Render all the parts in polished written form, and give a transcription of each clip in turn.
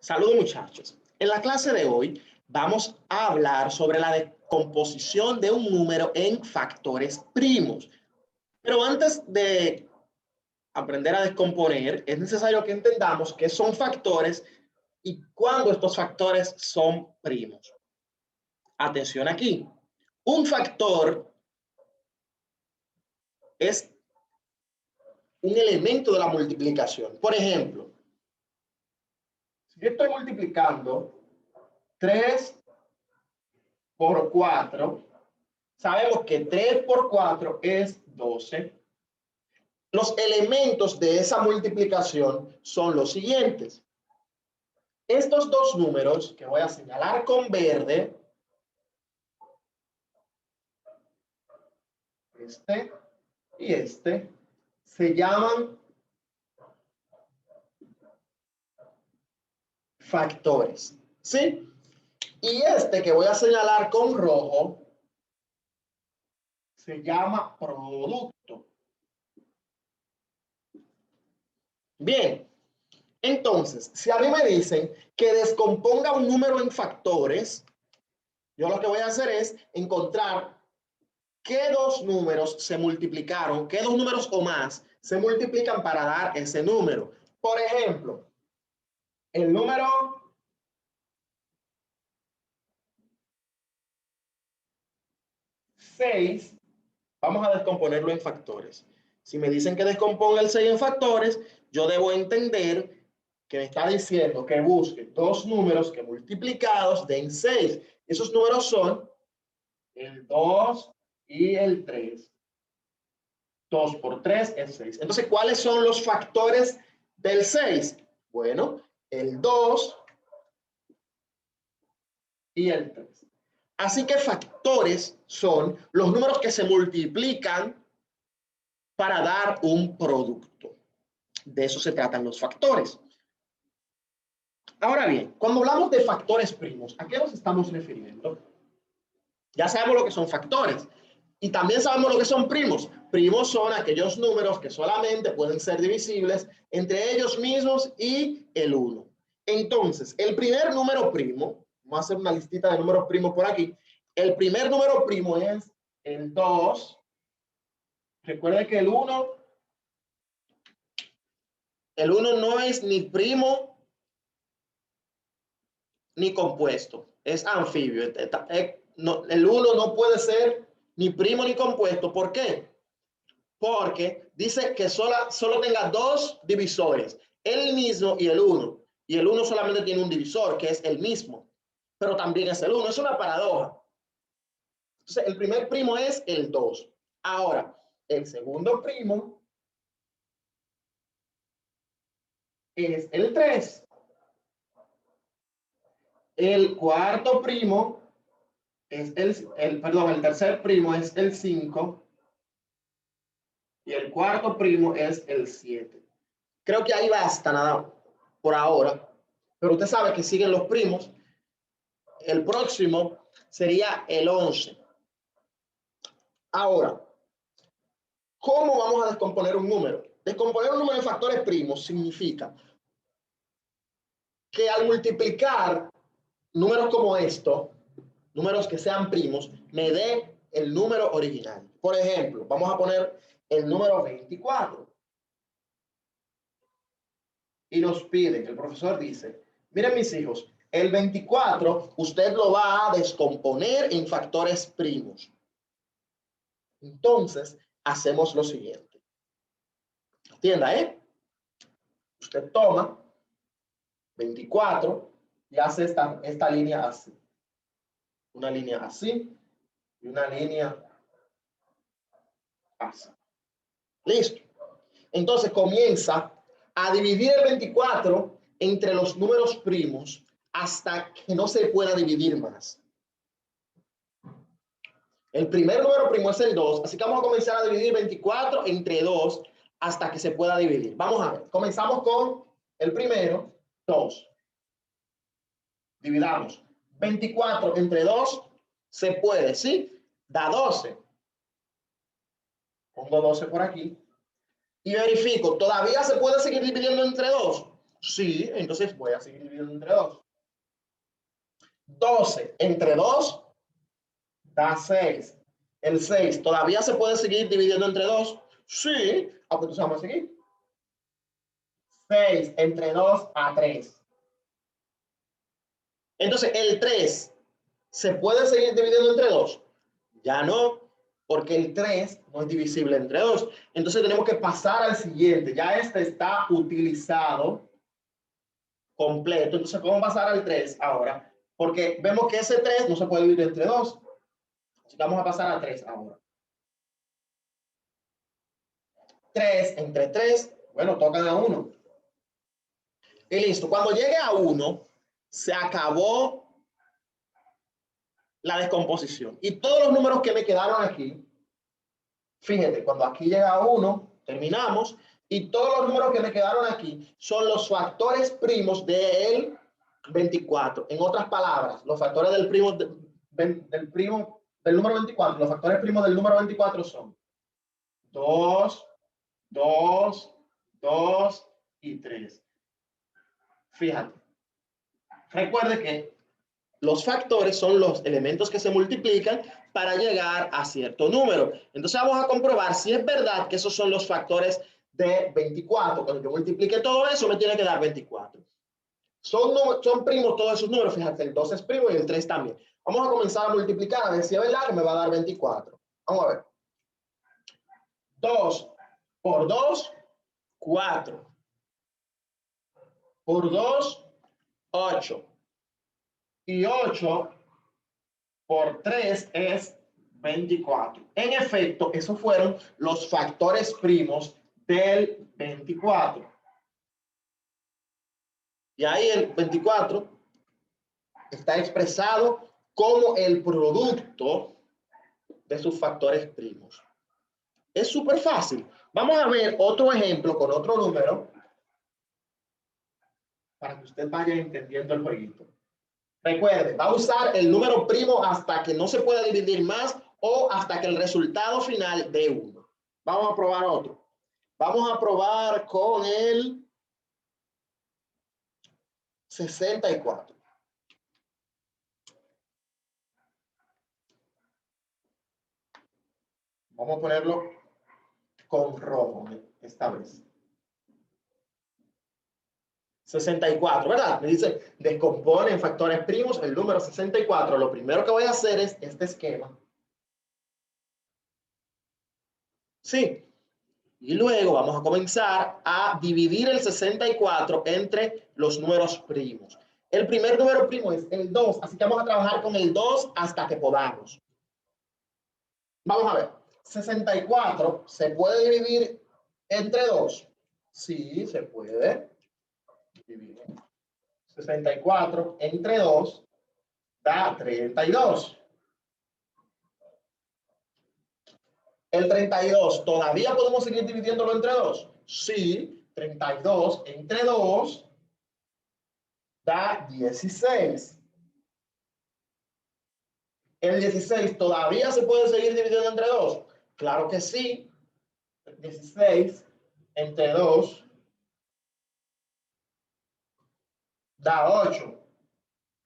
Saludos muchachos. En la clase de hoy vamos a hablar sobre la descomposición de un número en factores primos. Pero antes de aprender a descomponer, es necesario que entendamos qué son factores y cuándo estos factores son primos. Atención aquí. Un factor es un elemento de la multiplicación. Por ejemplo, si yo estoy multiplicando 3 por 4, sabemos que 3 por 4 es 12. Los elementos de esa multiplicación son los siguientes. Estos dos números que voy a señalar con verde, este y este, se llaman factores, ¿sí? Y este que voy a señalar con rojo se llama producto. Bien, entonces, si a mí me dicen que descomponga un número en factores, yo lo que voy a hacer es encontrar qué dos números se multiplicaron, qué dos números o más se multiplican para dar ese número. Por ejemplo, el número 6, vamos a descomponerlo en factores. Si me dicen que descomponga el 6 en factores, yo debo entender que me está diciendo que busque dos números que multiplicados den 6. Esos números son el 2 y el 3. 2 por 3 es 6. Entonces, ¿cuáles son los factores del 6? Bueno, el 2 y el 3. Así que factores son los números que se multiplican para dar un producto. De eso se tratan los factores. Ahora bien, cuando hablamos de factores primos, ¿a qué nos estamos refiriendo? Ya sabemos lo que son factores y también sabemos lo que son primos. Primos son aquellos números que solamente pueden ser divisibles entre ellos mismos y el 1. Entonces, el primer número primo, vamos a hacer una listita de números primos por aquí. El primer número primo es el 2. Recuerde que el 1 no es ni primo ni compuesto, es anfibio. El 1 no puede ser ni primo ni compuesto. ¿Por qué? Porque dice que solo tenga dos divisores, el mismo y el 1. Y el 1 solamente tiene un divisor, que es el mismo, pero también es el 1. Es una paradoja. Entonces, el primer primo es el 2. Ahora, el segundo primo es el 3. El cuarto primo es el tercer primo es el 5. Y el cuarto primo es el 7. Creo que ahí basta nada por ahora, pero usted sabe que siguen los primos. El próximo sería el 11. Ahora, ¿cómo vamos a descomponer un número? Descomponer un número en factores primos significa que al multiplicar números como estos, números que sean primos, me dé el número original. Por ejemplo, vamos a poner el número 24. Y nos piden, el profesor dice, miren mis hijos, el 24 usted lo va a descomponer en factores primos. Entonces, hacemos lo siguiente. Entienda, ¿eh? Usted toma 24 y hace esta línea así. Una línea así y una línea así. Listo. Entonces comienza a dividir el 24 entre los números primos hasta que no se pueda dividir más. El primer número primo es el 2, así que vamos a comenzar a dividir 24 entre 2 hasta que se pueda dividir. Vamos a ver, comenzamos con el primero, 2. Dividamos 24 entre 2, se puede, ¿sí? Da 12. Pongo 12 por aquí y verifico, ¿todavía se puede seguir dividiendo entre 2? Sí, entonces voy a seguir dividiendo entre 2. 12 entre 2 da 6. El 6 todavía se puede seguir dividiendo entre 2. Sí, pues entonces vamos a seguir. 6 entre 2 a 3. Entonces el 3 se puede seguir dividiendo entre 2. Ya no, porque el 3 no es divisible entre 2. Entonces tenemos que pasar al siguiente. Ya este está utilizado completo. Entonces, ¿cómo pasar al 3 ahora? Porque vemos que ese 3 no se puede dividir entre 2. Así que vamos a pasar a 3 ahora. 3 entre 3, bueno, tocan a 1. Y listo. Cuando llegue a 1, se acabó la descomposición. Y todos los números que me quedaron aquí, fíjate, cuando aquí llega a 1, terminamos. Y todos los números que me quedaron aquí son los factores primos del 24. En otras palabras, los factores del primo del número 24, los factores primos del número 24 son 2, 2, 2 y 3. Fíjate, recuerde que los factores son los elementos que se multiplican para llegar a cierto número. Entonces vamos a comprobar si es verdad que esos son los factores de 24. Cuando yo multiplique todo eso, me tiene que dar 24. Son primos todos esos números. Fíjate, el 2 es primo y el 3 también. Vamos a comenzar a multiplicar a ver si es verdad que me va a dar 24. Vamos a ver. 2 por 2, 4. Por 2, 8. Y 8 por 3 es 24. En efecto, esos fueron los factores primos del 24. Y ahí el 24 está expresado como el producto de sus factores primos. Es súper fácil. Vamos a ver otro ejemplo con otro número para que usted vaya entendiendo el jueguito. Recuerde, va a usar el número primo hasta que no se pueda dividir más o hasta que el resultado final dé 1. Vamos a probar otro. Vamos a probar con el 64. Vamos a ponerlo con rojo esta vez. 64, ¿verdad? Me dice, descompone en factores primos el número 64. Lo primero que voy a hacer es este esquema. Sí. Y luego vamos a comenzar a dividir el 64 entre los números primos. El primer número primo es el 2, así que vamos a trabajar con el 2 hasta que podamos. Vamos a ver, 64 se puede dividir entre 2. Sí, se puede dividir. 64 entre 2 da 32. El 32, ¿todavía podemos seguir dividiéndolo entre 2? Sí, 32 entre 2 da 16. El 16 todavía se puede seguir dividiendo entre 2. Claro que sí. 16 entre 2 da 8.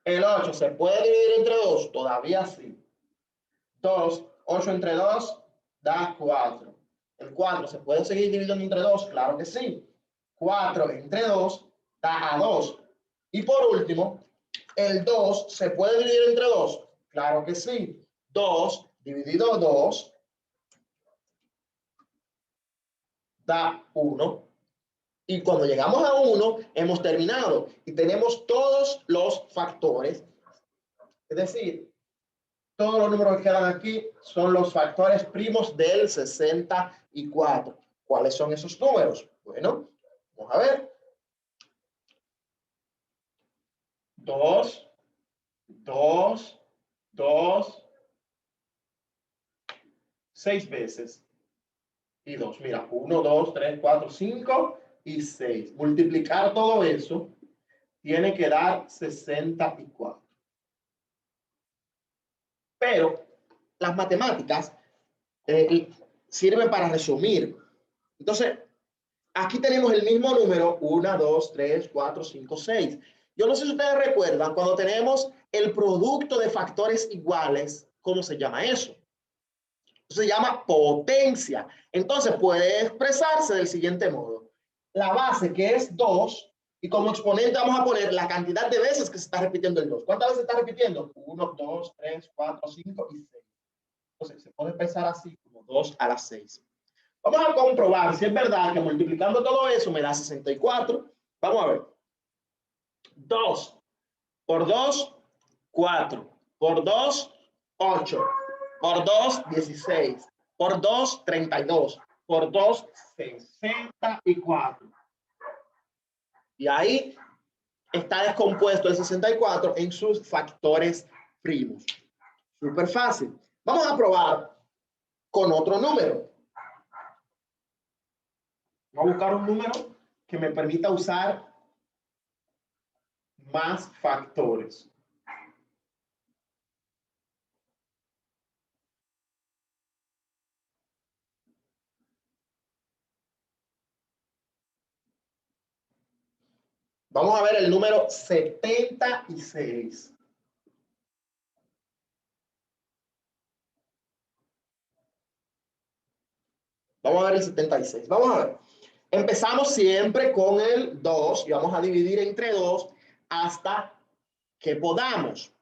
El 8 se puede dividir entre 2. Todavía sí. 8 entre 2 da 4. El 4 se puede seguir dividiendo entre 2. Claro que sí. 4 entre 2 da a 2. Y por último, el 2 se puede dividir entre 2. Claro que sí. 2 dividido 2 da 1. Y cuando llegamos a 1, hemos terminado. Y tenemos todos los factores. Es decir, todos los números que quedan aquí son los factores primos del 64. ¿Cuáles son esos números? Bueno, vamos a ver. 2, 2, 2, 6 veces. Y 2. Mira, 1, 2, 3, 4, 5 y 6. Multiplicar todo eso tiene que dar 64. Pero las matemáticas sirven para resumir. Entonces, Aquí tenemos el mismo número, 1, 2, 3, 4, 5, 6. Yo no sé si ustedes recuerdan, cuando tenemos el producto de factores iguales, ¿cómo se llama eso? Se llama potencia. Entonces puede expresarse del siguiente modo. La base, que es 2, y como exponente vamos a poner la cantidad de veces que se está repitiendo el 2. ¿Cuántas veces se está repitiendo? 1, 2, 3, 4, 5 y 6. Entonces se puede expresar así como 2 a la 6. Vamos a comprobar si es verdad que multiplicando todo eso me da 64. Vamos a ver. 2 por 2, 4. Por 2, 8. Por 2, 16. Por 2, 32. Por 2, 64. Y ahí está descompuesto el 64 en sus factores primos. Súper fácil. Vamos a probar con otro número. Voy a buscar un número que me permita usar más factores. Vamos a ver el número 76. Vamos a ver el 76. Vamos a ver. Empezamos siempre con el 2 y vamos a dividir entre 2 hasta que podamos.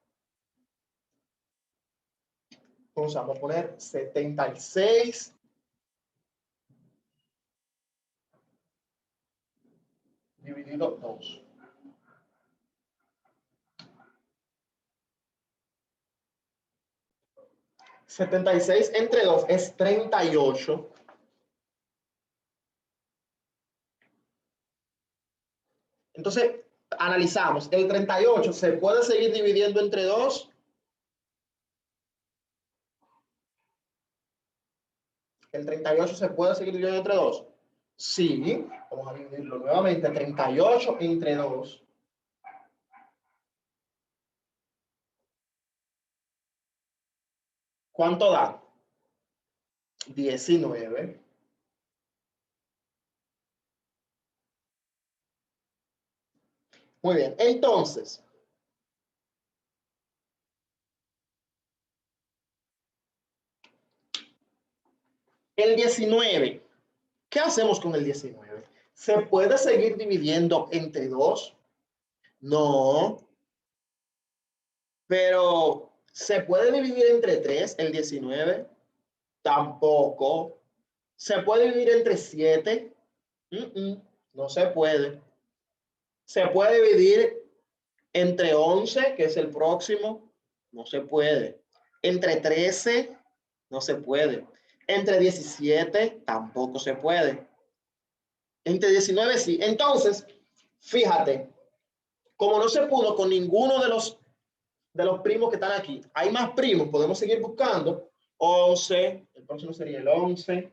Entonces vamos a poner 76 dividido 2. 76 entre 2 es 38. Entonces, analizamos. El 38 se puede seguir dividiendo entre 2. El 38 se puede seguir dividiendo entre 2. Sí, vamos a dividirlo nuevamente. 38 entre 2. ¿Cuánto da? 19. Muy bien, entonces, el 19. ¿Qué hacemos con el 19? ¿Se puede seguir dividiendo entre 2? No. Pero, ¿se puede dividir entre 3 el 19? Tampoco. ¿Se puede dividir entre 7? No se puede. ¿Se puede dividir entre 11, que es el próximo? No se puede. Entre 13, no se puede. Entre 17, tampoco se puede. Entre 19, sí. Entonces, fíjate, como no se pudo con ninguno de los primos que están aquí, hay más primos, podemos seguir buscando. 11, el próximo sería el 11,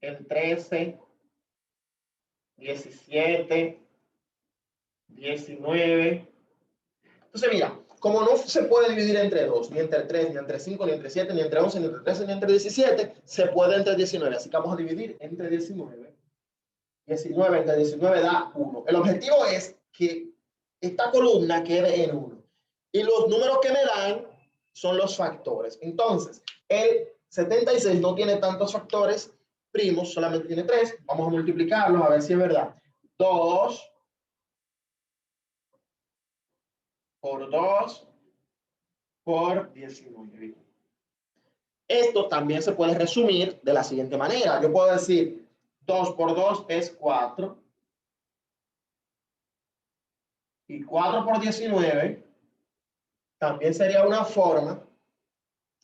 el 13, 17, 19. Entonces, mira, como no se puede dividir entre 2, ni entre 3, ni entre 5, ni entre 7, ni entre 11, ni entre 13, ni entre 17, se puede entre 19. Así que vamos a dividir entre 19. 19 entre 19 da 1. El objetivo es que esta columna quede en 1. Y los números que me dan son los factores. Entonces, el 76 no tiene tantos factores primos, solamente tiene 3. Vamos a multiplicarlos a ver si es verdad. 2 por 2 por 19. Esto también se puede resumir de la siguiente manera. Yo puedo decir 2 por 2 es 4. Y 4 por 19 también sería una forma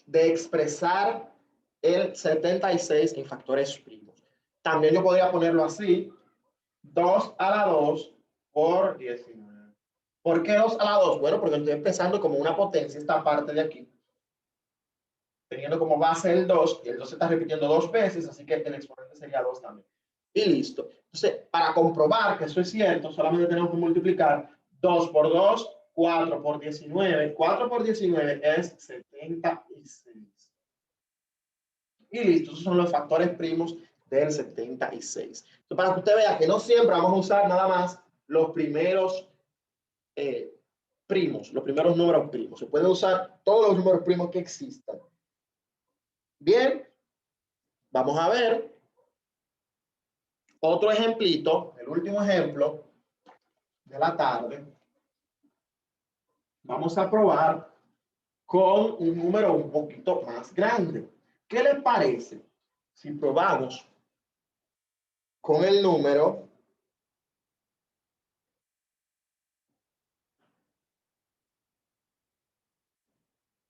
de expresar el 76 en factores primos. También yo podría ponerlo así, 2 a la 2 por 19. ¿Por qué 2 a la 2? Bueno, porque estoy empezando como una potencia esta parte de aquí, teniendo como base el 2, y el 2 se está repitiendo 2 veces, así que el exponente sería 2 también. Y listo. Entonces, para comprobar que eso es cierto, solamente tenemos que multiplicar 2 por 2, 4 por 19. 4 por 19 es 76. Y listo, esos son los factores primos del 76. Entonces, para que usted vea que no siempre vamos a usar nada más los primeros primos, los primeros números primos. Se pueden usar todos los números primos que existan. Bien, vamos a ver otro ejemplito, el último ejemplo de la tarde. Vamos a probar con un número un poquito más grande. ¿Qué les parece si probamos con el número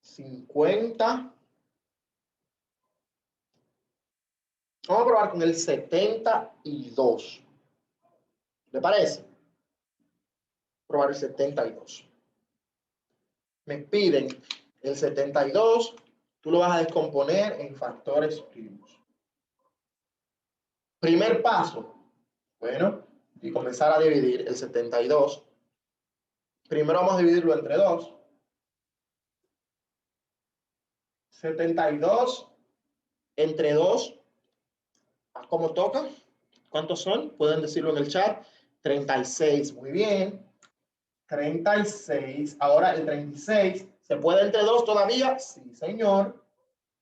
50? Vamos a probar con el 72. ¿Le parece? Probar el 72. Me piden el 72, tú lo vas a descomponer en factores primos. Primer paso, bueno, y comenzar a dividir el 72. Primero vamos a dividirlo entre 2. 72 entre 2, ¿cómo toca? ¿Cuántos son? Pueden decirlo en el chat. 36, muy bien. 36, ahora el 36, ¿se puede entre 2 todavía? Sí, señor.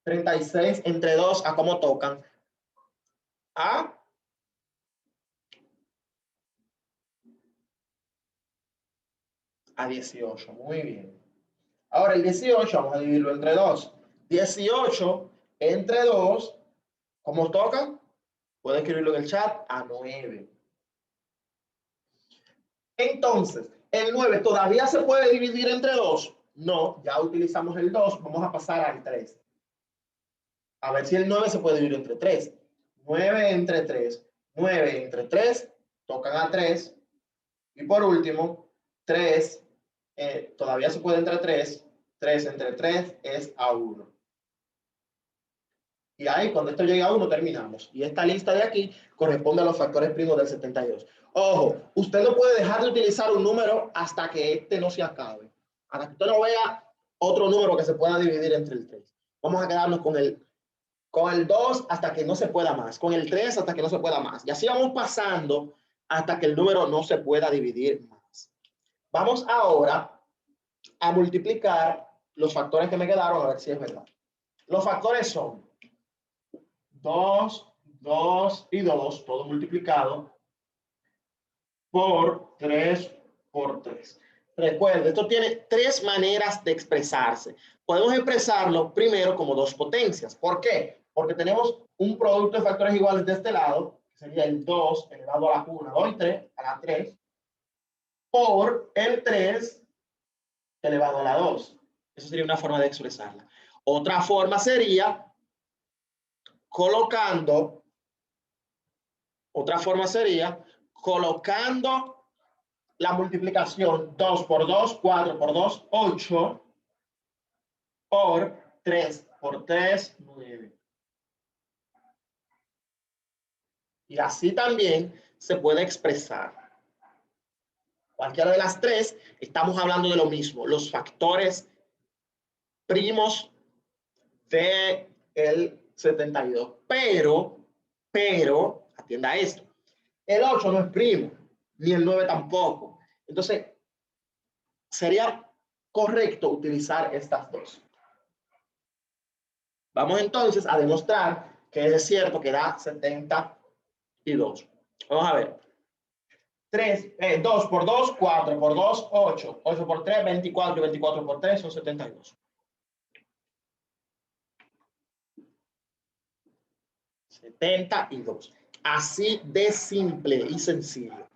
36 entre 2, ¿a cómo tocan? A 18, muy bien. Ahora el 18 vamos a dividirlo entre 2. 18 entre 2, ¿cómo tocan? Pueden escribirlo en el chat, a 9. Entonces, el 9 todavía se puede dividir entre 2. No, ya utilizamos el 2, vamos a pasar al 3. A ver si el 9 se puede dividir entre 3. 9 entre 3. 9 entre 3, tocan a 3. Y por último, 3, todavía se puede entre 3. 3 entre 3 es a 1. Y ahí, cuando esto llega a 1, terminamos. Y esta lista de aquí corresponde a los factores primos del 72. Ojo, usted no puede dejar de utilizar un número hasta que este no se acabe. Hasta que usted no vea otro número que se pueda dividir entre el 3. Vamos a quedarnos con el 2 hasta que no se pueda más. Con el 3 hasta que no se pueda más. Y así vamos pasando hasta que el número no se pueda dividir más. Vamos ahora a multiplicar los factores que me quedaron, a ver si es verdad. Los factores son 2, 2 y 2, todo multiplicado, por 3, por 3. Recuerde, esto tiene 3 maneras de expresarse. Podemos expresarlo primero como 2 potencias. ¿Por qué? Porque tenemos un producto de factores iguales de este lado, que sería el 2 elevado a la 1, 2 y 3, a la 3, por el 3 elevado a la 2. Eso sería una forma de expresarla. Otra forma sería colocando la multiplicación 2 por 2, 4 por 2, 8, por 3 por 3, 9. Y así también se puede expresar. Cualquiera de las 3, estamos hablando de lo mismo, los factores primos de el 72. Pero, atienda esto, el 8 no es primo, ni el 9 tampoco. Entonces, sería correcto utilizar estas 2. Vamos entonces a demostrar que es cierto que da 72. Vamos a ver. 2 por 2, 4 por 2, 8. 8 por 3, 24. Y 24 por 3 son 72. 72. Así de simple y sencillo.